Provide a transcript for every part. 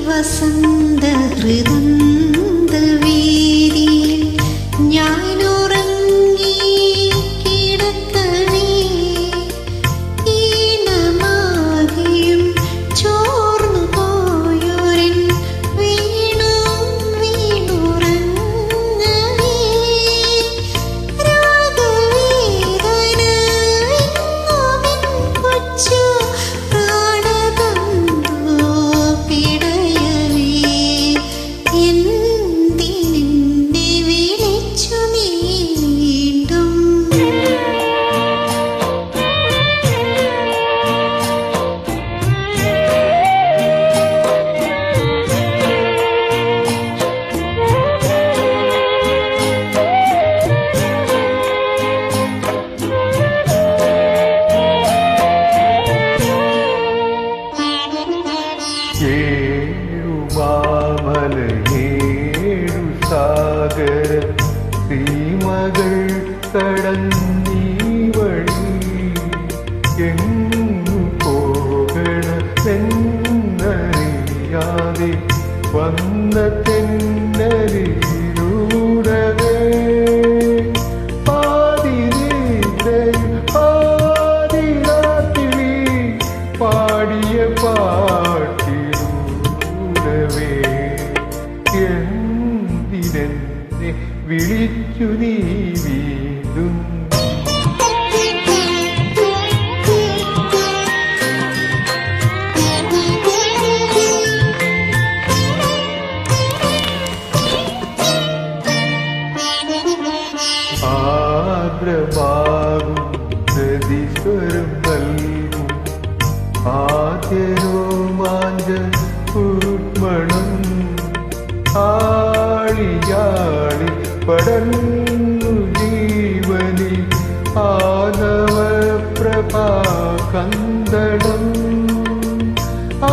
വസന്ത ഹൃദന്ത വീതിയിൽ ഞാനുറങ്ങി കിടക്കവേ ഈണമാകിയും ചോർന്നു പോയൊരൻ വീണും വീണുറങ്ങവേ രാഗവേദന വിങ്ങുമിൻ കൊച്ചു സാഗര സീമകൾ കടന്നീ വഴി എങ്ങു പോകണമെന്നറിയാതെ വന്ന തെന്നലിലൂടവേ പാതിരാത്രി പാടിയ പാട്ടിലൂടവേ എന്തിനെന്നെ വിളിച്ചു നീ വീണ്ടും ആർദ്രമാകും പ്രതിസ്വരം നൽകും ആദ്യ രോമാഞ്ച ഉത്മണം ആളിയാളി പടർന്നു ജീവനി ആനവ പ്രഭാ കന്ദളം ആ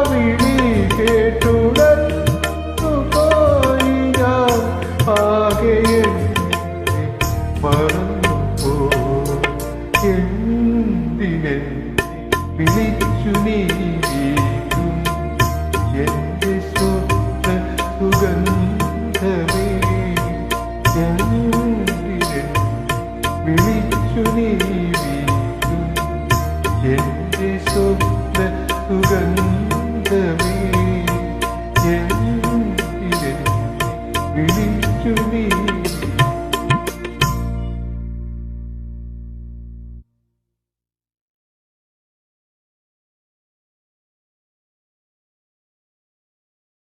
വിളി കേട്ടുടന്നു പോയി ഞാൻ ആകെ മറന്നു എന്തിനെ വിളിച്ചു നീ എന്റെ സുഗന്ധമേ എന്തിനെ വിളിച്ചു നീ എന്റെ സ്വപ്ന സുഗന്ധമേ എന്തിനെ വിളിച്ചു നീ